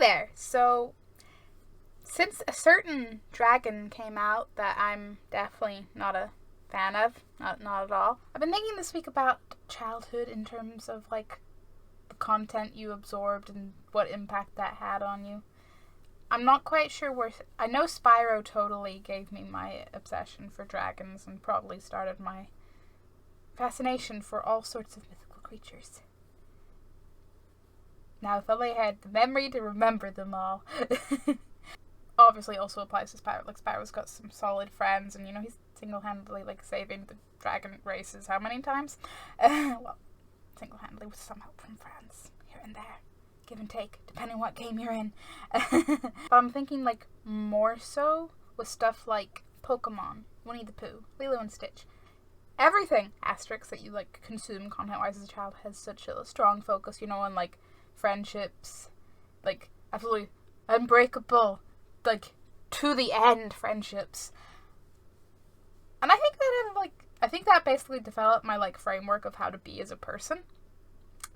there! So, since a certain dragon came out that I'm definitely not a fan of, not at all, I've been thinking this week about childhood in terms of, like, the content you absorbed and what impact that had on you. I'm not quite sure where... I know Spyro totally gave me my obsession for dragons and probably started my fascination for all sorts of mythical creatures. Now, if only I had the memory to remember them all. Obviously also applies to Spyro. Like, Spyro's got some solid friends, and, you know, he's single-handedly, like, saving the dragon races how many times? Well, single-handedly with some help from friends, here and there. Give and take, depending what game you're in. But I'm thinking, like, more so with stuff like Pokemon, Winnie the Pooh, Lilo and Stitch. Everything, asterisks, that you, like, consume content-wise as a child has such a strong focus, you know, on, like, friendships, like, absolutely unbreakable, like, to the end friendships. And I think that basically developed my, like, framework of how to be as a person.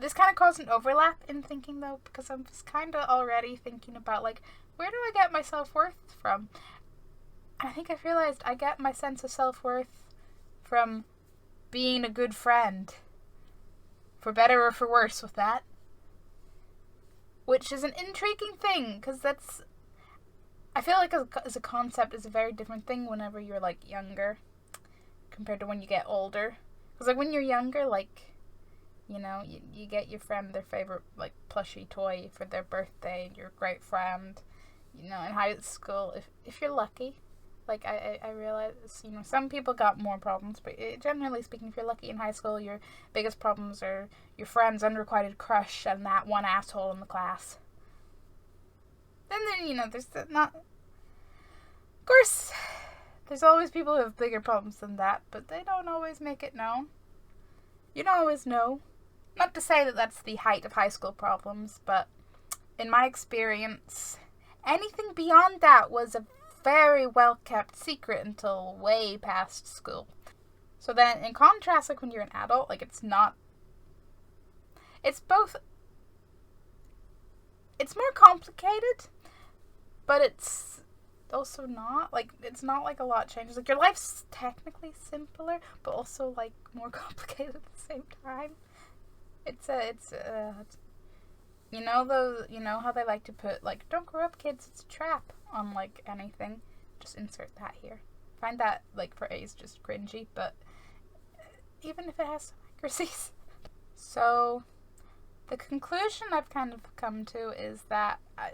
This kind of caused an overlap in thinking, though, because I'm just kind of already thinking about, like, where do I get my self-worth from? And I think I've realized I get my sense of self-worth from being a good friend. For better or for worse with that. Which is an intriguing thing, because that's... I feel like as a concept is a very different thing whenever you're, like, younger compared to when you get older. Because, like, when you're younger, like... You know, you get your friend their favorite, like, plushie toy for their birthday, your great friend, you know, in high school, if you're lucky. Like, I realize, you know, some people got more problems, but generally speaking, if you're lucky in high school, your biggest problems are your friend's unrequited crush and that one asshole in the class. And then, you know, there's not... Of course, there's always people who have bigger problems than that, but they don't always make it known. You don't always know. Not to say that that's the height of high school problems, but in my experience, anything beyond that was a very well-kept secret until way past school. So then, in contrast, like, when you're an adult, like, it's more complicated, but it's also not. Like, it's not like a lot changes. Like, your life's technically simpler, but also, like, more complicated at the same time. You know how they like to put, like, don't grow up, kids, it's a trap on, like, anything. Just insert that here. Find that, like, phrase just cringy, but even if it has some accuracies. So, the conclusion I've kind of come to is that I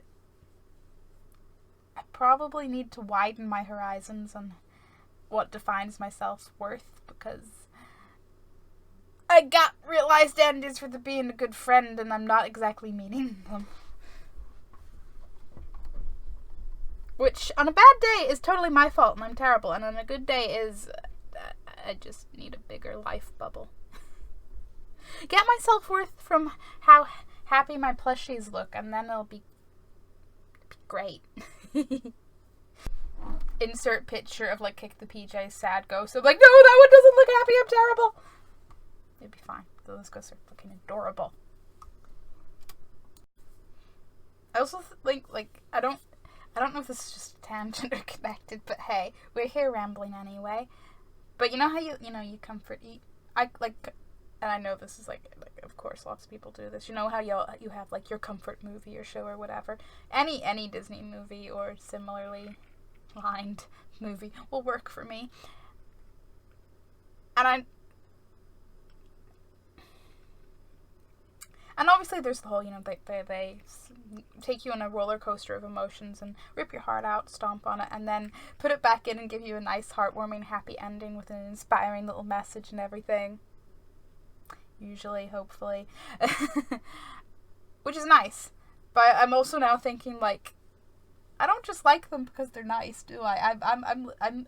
probably need to widen my horizons on what defines my self-worth, because I got real-life standards for being a good friend, and I'm not exactly meeting them. Which, on a bad day, is totally my fault, and I'm terrible, and on a good day is... I just need a bigger life bubble. Get my self-worth from how happy my plushies look, and then it'll be great. Insert picture of, like, Kick the PJ's sad ghost. I'm like, no, that one doesn't look happy, I'm terrible. It'd be fine. Those ghosts are looking adorable. I also think, like, I don't know if this is just a tangent or connected, but hey, we're here rambling anyway. But you know how you comfort eat? And I know this is, like, of course, lots of people do this. You know how you have, like, your comfort movie or show or whatever. Any Disney movie or similarly lined movie will work for me. And obviously there's the whole, you know, they take you on a roller coaster of emotions and rip your heart out, stomp on it, and then put it back in and give you a nice, heartwarming, happy ending with an inspiring little message and everything. Usually, hopefully. Which is nice. But I'm also now thinking, like, I don't just like them because they're nice, do I?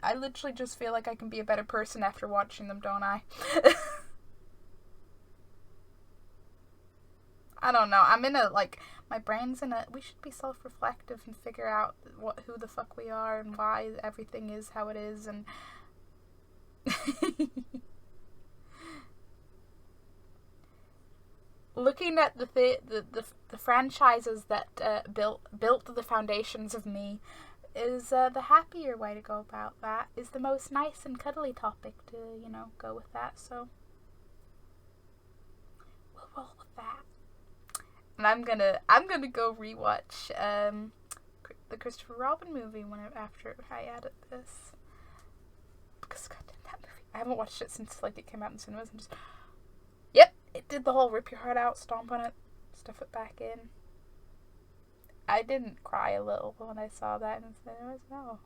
I literally just feel like I can be a better person after watching them, don't I? I don't know. I'm in a, like, my brain's in a, we should be self-reflective and figure out who the fuck we are and why everything is how it is, and looking at the franchises that built the foundations of me is the happier way to go about that. Is the most nice and cuddly topic to go with that. So we'll roll with that. And I'm gonna go rewatch the Christopher Robin movie after I edit this, because goddamn that movie, I haven't watched it since like it came out in cinemas, and just yep, it did the whole rip your heart out, stomp on it, stuff it back in. I didn't cry a little when I saw that in cinemas. No,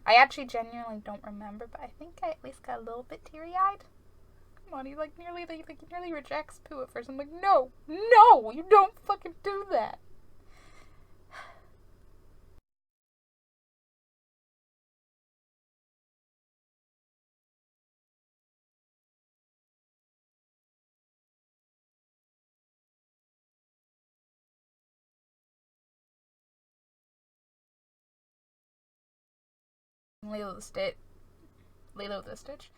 I actually genuinely don't remember, but I think I at least got a little bit teary eyed. Come on, he nearly rejects Pooh at first. I'm like, no, you don't fucking do that. Lilo the Stitch.